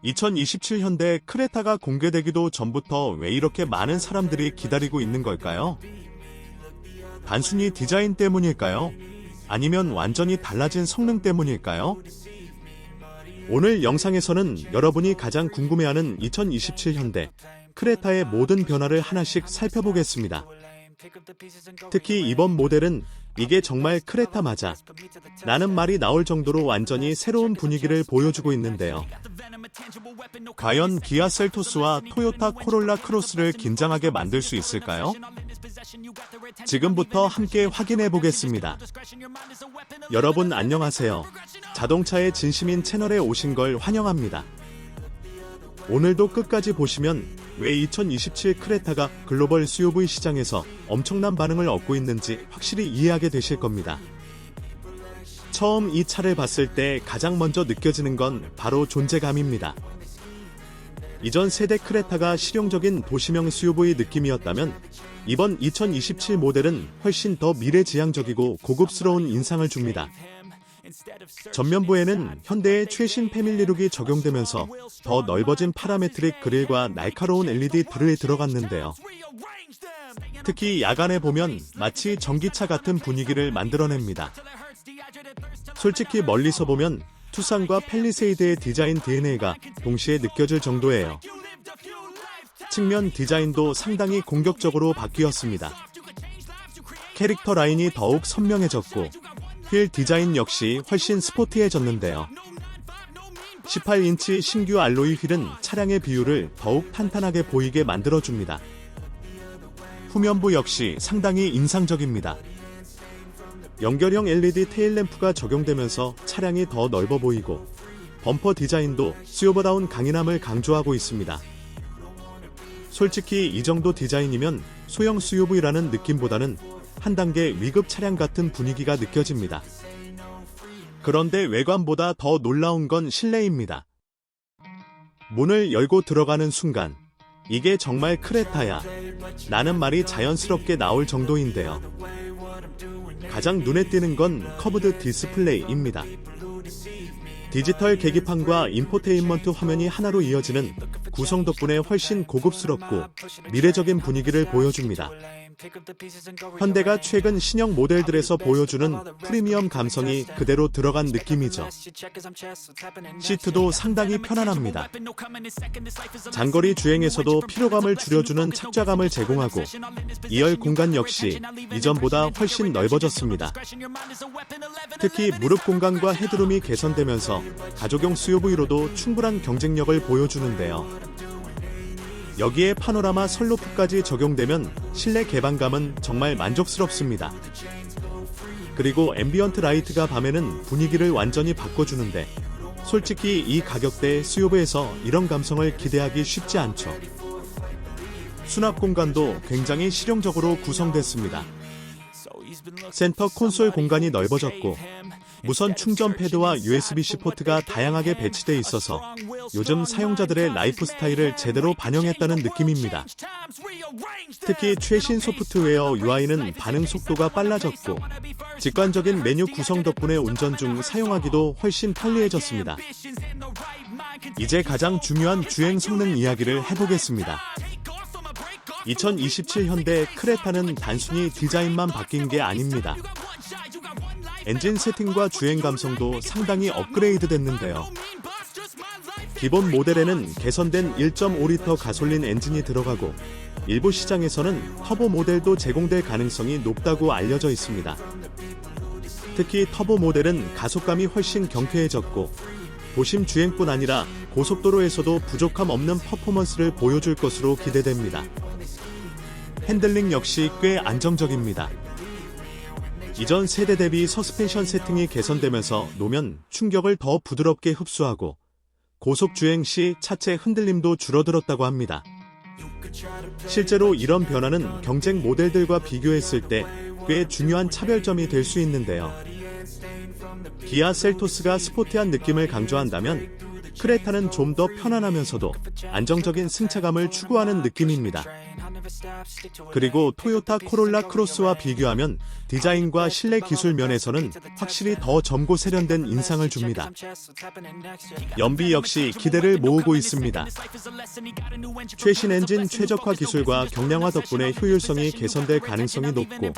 2027 현대 크레타가 공개되기도 전부터 왜 이렇게 많은 사람들이 기다리고 있는 걸까요? 단순히 디자인 때문일까요? 아니면 완전히 달라진 성능 때문일까요? 오늘 영상에서는 여러분이 가장 궁금해하는 2027 현대 크레타의 모든 변화를 하나씩 살펴보겠습니다. 특히 이번 모델은 이게 정말 크레타 맞아? 라는 말이 나올 정도로 완전히 새로운 분위기를 보여주고 있는데요. 과연 기아 셀토스와 토요타 코롤라 크로스를 긴장하게 만들 수 있을까요? 지금부터 함께 확인해 보겠습니다. 여러분 안녕하세요. 자동차의 진심인 채널에 오신 걸 환영합니다. 오늘도 끝까지 보시면 왜 2027 크레타가 글로벌 SUV 시장에서 엄청난 반응을 얻고 있는지 확실히 이해하게 되실 겁니다. 처음 이 차를 봤을 때 가장 먼저 느껴지는 건 바로 존재감입니다. 이전 세대 크레타가 실용적인 도시명 SUV 느낌이었다면 이번 2027 모델은 훨씬 더 미래지향적이고 고급스러운 인상을 줍니다. 전면부에는 현대의 최신 패밀리룩이 적용되면서 더 넓어진 파라메트릭 그릴과 날카로운 LED 드릴이 들어갔는데요. 특히 야간에 보면 마치 전기차 같은 분위기를 만들어냅니다. 솔직히 멀리서 보면 투싼과 팰리세이드의 디자인 DNA가 동시에 느껴질 정도예요. 측면 디자인도 상당히 공격적으로 바뀌었습니다. 캐릭터 라인이 더욱 선명해졌고 휠 디자인 역시 훨씬 스포티해졌는데요. 18인치 신규 알로이 휠은 차량의 비율을 더욱 탄탄하게 보이게 만들어줍니다. 후면부 역시 상당히 인상적입니다. 연결형 LED 테일램프가 적용되면서 차량이 더 넓어 보이고 범퍼 디자인도 수요버다운 강인함을 강조하고 있습니다. 솔직히 이 정도 디자인이면 소형 SUV라는 느낌보다는 한 단계 위급 차량 같은 분위기가 느껴집니다. 그런데 외관보다 더 놀라운 건 실내입니다. 문을 열고 들어가는 순간 이게 정말 크레타야 라는 말이 자연스럽게 나올 정도인데요. 가장 눈에 띄는 건 커브드 디스플레이입니다. 디지털 계기판과 인포테인먼트 화면이 하나로 이어지는 구성 덕분에 훨씬 고급스럽고 미래적인 분위기를 보여줍니다. 현대가 최근 신형 모델들에서 보여주는 프리미엄 감성이 그대로 들어간 느낌이죠. 시트도 상당히 편안합니다. 장거리 주행에서도 피로감을 줄여주는 착좌감을 제공하고 2열 공간 역시 이전보다 훨씬 넓어졌습니다. 특히 무릎 공간과 헤드룸이 개선되면서 가족용 SUV로도 충분한 경쟁력을 보여주는데요. 여기에 파노라마 선루프까지 적용되면 실내 개방감은 정말 만족스럽습니다. 그리고 앰비언트 라이트가 밤에는 분위기를 완전히 바꿔주는데 솔직히 이 가격대의 SUV에서 이런 감성을 기대하기 쉽지 않죠. 수납 공간도 굉장히 실용적으로 구성됐습니다. 센터 콘솔 공간이 넓어졌고 무선 충전 패드와 USB-C 포트가 다양하게 배치돼 있어서 요즘 사용자들의 라이프 스타일을 제대로 반영했다는 느낌입니다. 특히 최신 소프트웨어 UI는 반응 속도가 빨라졌고 직관적인 메뉴 구성 덕분에 운전 중 사용하기도 훨씬 편리해졌습니다. 이제 가장 중요한 주행 성능 이야기를 해보겠습니다. 2027 현대 크레타는 단순히 디자인만 바뀐 게 아닙니다. 엔진 세팅과 주행 감성도 상당히 업그레이드 됐는데요. 기본 모델에는 개선된 1.5리터 가솔린 엔진이 들어가고 일부 시장에서는 터보 모델도 제공될 가능성이 높다고 알려져 있습니다. 특히 터보 모델은 가속감이 훨씬 경쾌해졌고 도심 주행뿐 아니라 고속도로에서도 부족함 없는 퍼포먼스를 보여줄 것으로 기대됩니다. 핸들링 역시 꽤 안정적입니다. 이전 세대 대비 서스펜션 세팅이 개선되면서 노면 충격을 더 부드럽게 흡수하고 고속 주행 시 차체 흔들림도 줄어들었다고 합니다. 실제로 이런 변화는 경쟁 모델들과 비교했을 때 꽤 중요한 차별점이 될 수 있는데요. 기아 셀토스가 스포티한 느낌을 강조한다면 크레타는 좀 더 편안하면서도 안정적인 승차감을 추구하는 느낌입니다. 그리고 토요타 코롤라 크로스와 비교하면 디자인과 실내 기술 면에서는 확실히 더 젊고 세련된 인상을 줍니다. 연비 역시 기대를 모으고 있습니다. 최신 엔진 최적화 기술과 경량화 덕분에 효율성이 개선될 가능성이 높고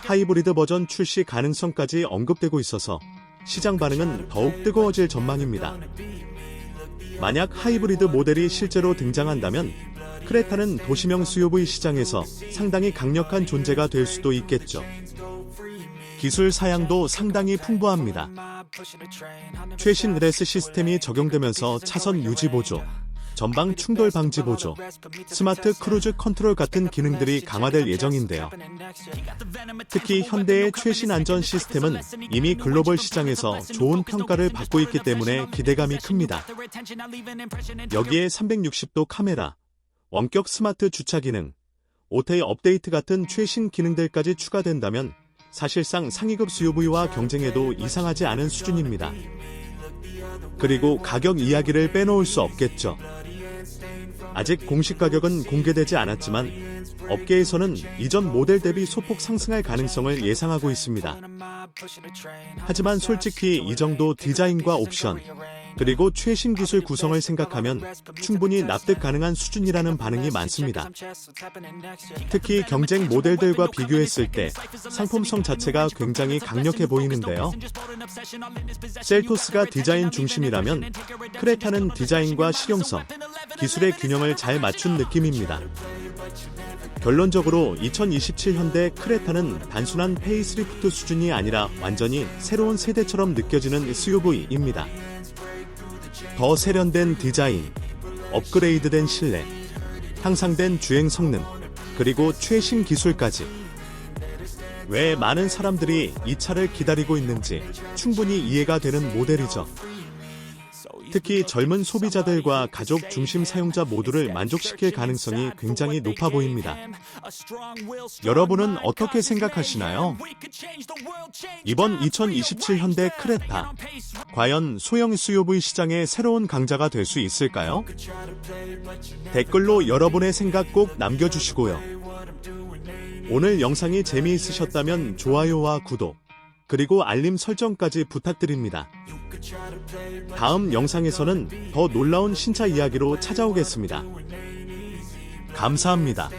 하이브리드 버전 출시 가능성까지 언급되고 있어서 시장 반응은 더욱 뜨거워질 전망입니다. 만약 하이브리드 모델이 실제로 등장한다면 크레타는 도시명 SUV 시장에서 상당히 강력한 존재가 될 수도 있겠죠. 기술 사양도 상당히 풍부합니다. 최신 RS 시스템이 적용되면서 차선 유지 보조, 전방 충돌 방지 보조, 스마트 크루즈 컨트롤 같은 기능들이 강화될 예정인데요. 특히 현대의 최신 안전 시스템은 이미 글로벌 시장에서 좋은 평가를 받고 있기 때문에 기대감이 큽니다. 여기에 360도 카메라, 원격 스마트 주차 기능, OTA 업데이트 같은 최신 기능들까지 추가된다면 사실상 상위급 SUV와 경쟁해도 이상하지 않은 수준입니다. 그리고 가격 이야기를 빼놓을 수 없겠죠. 아직 공식 가격은 공개되지 않았지만 업계에서는 이전 모델 대비 소폭 상승할 가능성을 예상하고 있습니다. 하지만 솔직히 이 정도 디자인과 옵션, 그리고 최신 기술 구성을 생각하면 충분히 납득 가능한 수준이라는 반응이 많습니다. 특히 경쟁 모델들과 비교했을 때 상품성 자체가 굉장히 강력해 보이는데요. 셀토스가 디자인 중심이라면 크레타는 디자인과 실용성, 기술의 균형을 잘 맞춘 느낌입니다. 결론적으로 2027 현대 크레타는 단순한 페이스리프트 수준이 아니라 완전히 새로운 세대처럼 느껴지는 SUV입니다. 더 세련된 디자인, 업그레이드된 실내, 향상된 주행 성능, 그리고 최신 기술까지. 왜 많은 사람들이 이 차를 기다리고 있는지 충분히 이해가 되는 모델이죠. 특히 젊은 소비자들과 가족 중심 사용자 모두를 만족시킬 가능성이 굉장히 높아 보입니다. 여러분은 어떻게 생각하시나요? 이번 2027 현대 크레타, 과연 소형 SUV 시장의 새로운 강자가 될 수 있을까요? 댓글로 여러분의 생각 꼭 남겨주시고요. 오늘 영상이 재미있으셨다면 좋아요와 구독, 그리고 알림 설정까지 부탁드립니다. 다음 영상에서는 더 놀라운 신차 이야기로 찾아오겠습니다. 감사합니다.